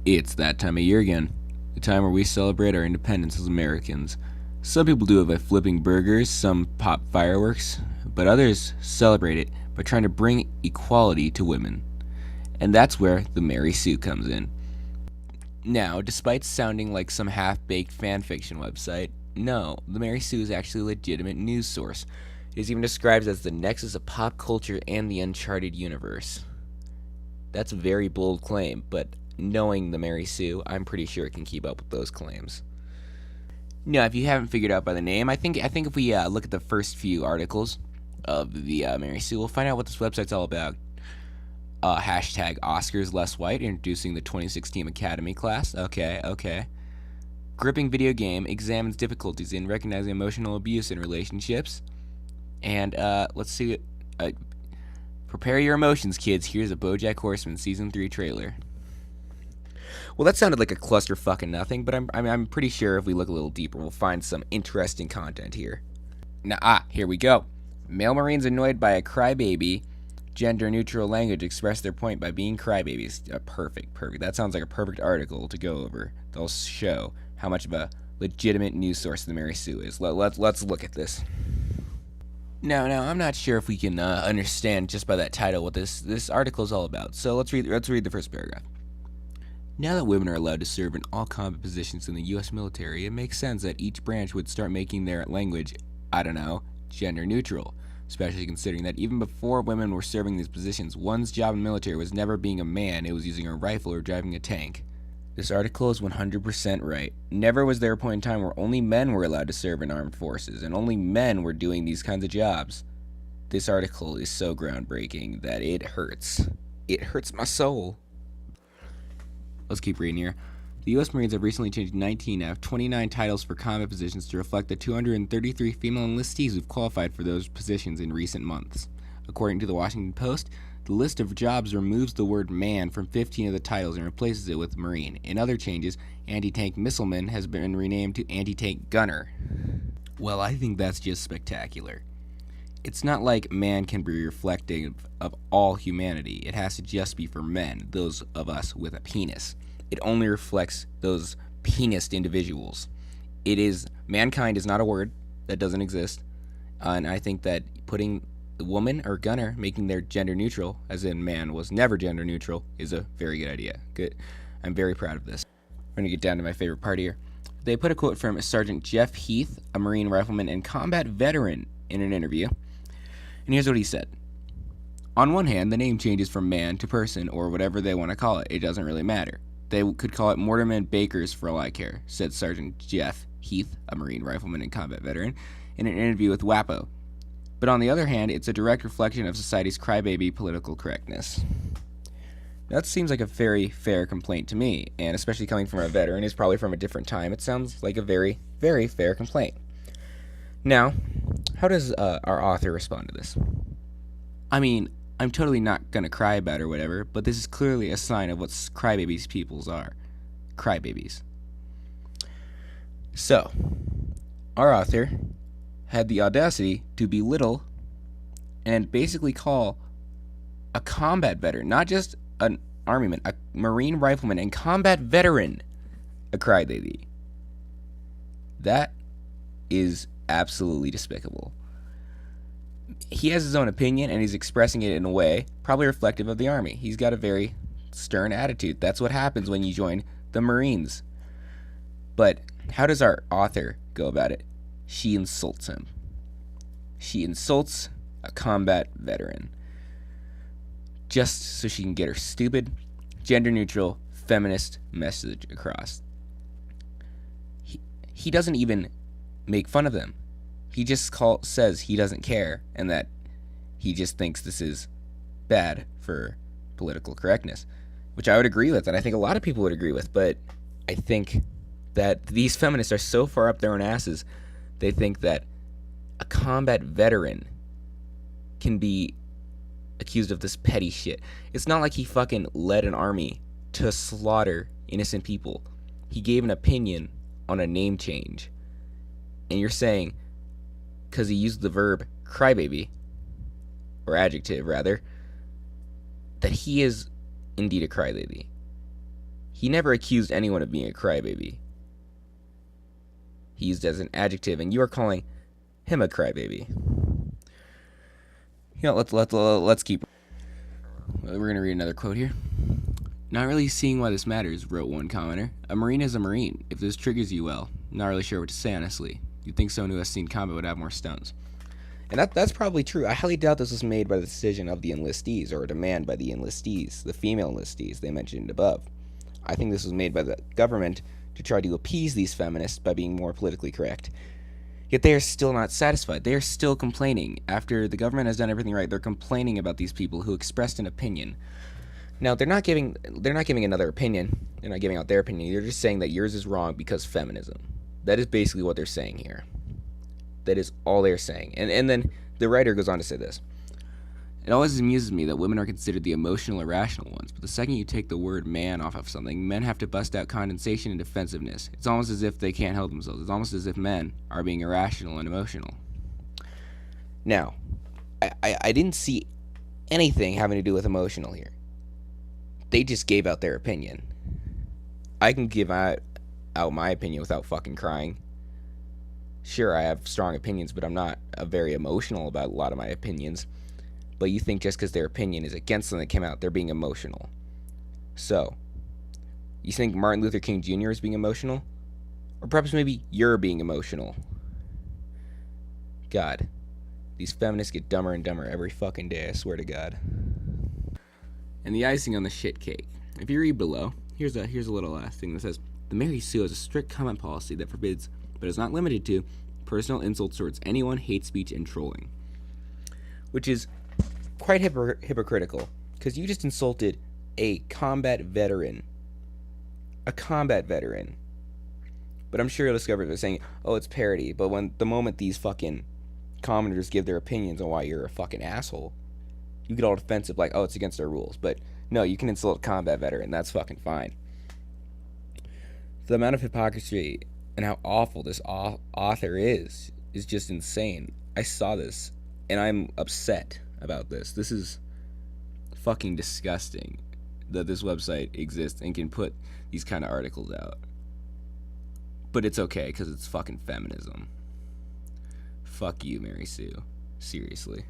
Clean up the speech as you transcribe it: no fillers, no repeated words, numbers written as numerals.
It's that time of year again, the time where we celebrate our independence as Americans. Some people do it by flipping burgers, some pop fireworks, but others celebrate it by trying to bring equality to women. And that's where the Mary Sue comes in. Now, despite sounding like some half-baked fanfiction website, no, the Mary Sue is actually a legitimate news source. It is even described as the nexus of pop culture and the uncharted universe. That's a very bold claim, but knowing the Mary Sue, I'm pretty sure it can keep up with those claims. Now, if you haven't figured out by the name, I think if we look at the first few articles of the Mary Sue, we'll find out what this website's all about. Hashtag Oscars Less White, introducing the 2016 Academy class. Okay. Gripping video game examines difficulties in recognizing emotional abuse in relationships. And let's see. Prepare your emotions, kids. Here's a BoJack Horseman Season 3 trailer. Well, that sounded like a clusterfuck and nothing, but I'm pretty sure if we look a little deeper, we'll find some interesting content here. Now, here we go. Male Marines annoyed by a crybaby gender-neutral language express their point by being crybabies. Perfect. That sounds like a perfect article to go over. They'll show how much of a legitimate news source the Mary Sue is. Let's look at this. Now, I'm not sure if we can understand just by that title what this article is all about. So let's read the first paragraph. Now that women are allowed to serve in all combat positions in the U.S. military, it makes sense that each branch would start making their language, gender neutral, especially considering that even before women were serving these positions, one's job in the military was never being a man, it was using a rifle or driving a tank. This article is 100% right. Never was there a point in time where only men were allowed to serve in armed forces, and only men were doing these kinds of jobs. This article is so groundbreaking that it hurts. It hurts my soul. Let's keep reading here. The U.S. Marines have recently changed 19 out of 29 titles for combat positions to reflect the 233 female enlistees who've qualified for those positions in recent months. According to the Washington Post, the list of jobs removes the word man from 15 of the titles and replaces it with Marine. In other changes, anti-tank missileman has been renamed to anti-tank gunner. Well, I think that's just spectacular. It's not like man can be reflective of all humanity. It has to just be for men, those of us with a penis. It only reflects those penised individuals. Mankind is not a word that doesn't exist. And I think that putting the woman or gunner, making their gender neutral, as in man was never gender neutral, is a very good idea. Good. I'm very proud of this. I'm going to get down to my favorite part here. They put a quote from Sergeant Jeff Heath, a Marine rifleman and combat veteran, in an interview. And here's what he said. On one hand, the name changes from man to person or whatever they want to call it. It doesn't really matter. They could call it Mortarman Bakers for all I care, said Sergeant Jeff Heath, a Marine rifleman and combat veteran, in an interview with WAPO. But on the other hand, it's a direct reflection of society's crybaby political correctness. That seems like a very fair complaint to me, and especially coming from a veteran who's probably from a different time, it sounds like a very, very fair complaint. Now, how does our author respond to this? I mean, I'm totally not gonna cry about it or whatever, but this is clearly a sign of what crybabies peoples are. Crybabies. So, our author had the audacity to belittle and basically call a combat veteran, not just an armyman, a Marine rifleman and combat veteran, a crybaby. That is absolutely despicable. He has his own opinion, and he's expressing it in a way probably reflective of the Army. He's got a very stern attitude. That's what happens when you join the Marines. But how does our author go about it? She insults him. She insults a combat veteran just so she can get her stupid, gender-neutral, feminist message across. He doesn't even make fun of them. He just says he doesn't care and that he just thinks this is bad for political correctness, which I would agree with, and I think a lot of people would agree with, but I think that these feminists are so far up their own asses, they think that a combat veteran can be accused of this petty shit. It's not like he fucking led an army to slaughter innocent people. He gave an opinion on a name change. And you're saying, because he used the verb crybaby, or adjective rather, that he is indeed a crybaby. He never accused anyone of being a crybaby. He used it as an adjective, and you are calling him a crybaby. Let's keep. We're gonna read another quote here. Not really seeing why this matters, wrote one commenter. A Marine is a Marine. If this triggers you, well, not really sure what to say, honestly. You'd think someone who has seen combat would have more stones. And that's probably true. I highly doubt this was made by the decision of the enlistees, or a demand by the enlistees, the female enlistees they mentioned above. I think this was made by the government to try to appease these feminists by being more politically correct. Yet they are still not satisfied. They are still complaining. After the government has done everything right, they're complaining about these people who expressed an opinion. Now, they're not giving another opinion. They're not giving out their opinion. They're just saying that yours is wrong because feminism. That is basically what they're saying here. That is all they're saying. And then the writer goes on to say this. It always amuses me that women are considered the emotional, irrational ones, but the second you take the word man off of something, men have to bust out condensation and defensiveness. It's almost as if they can't help themselves. It's almost as if men are being irrational and emotional. Now, I didn't see anything having to do with emotional here. They just gave out their opinion. I can give out my opinion without fucking crying. Sure, I have strong opinions, but I'm not very emotional about a lot of my opinions. But you think just because their opinion is against something that came out, they're being emotional. So, you think Martin Luther King Jr. is being emotional? Or perhaps maybe you're being emotional. God, these feminists get dumber and dumber every fucking day, I swear to God. And the icing on the shit cake. If you read below, here's a little thing that says, the Mary Sue has a strict comment policy that forbids, but is not limited to, personal insults towards anyone, hate speech, and trolling. Which is quite hypocritical, because you just insulted a combat veteran. A combat veteran. But I'm sure you'll discover they're saying, oh, it's parody. But the moment these fucking commenters give their opinions on why you're a fucking asshole, you get all defensive like, oh, it's against our rules. But no, you can insult a combat veteran. That's fucking fine. The amount of hypocrisy and how awful this author is just insane. I saw this, and I'm upset about this. This is fucking disgusting that this website exists and can put these kind of articles out. But it's okay, because it's fucking feminism. Fuck you, Mary Sue. Seriously.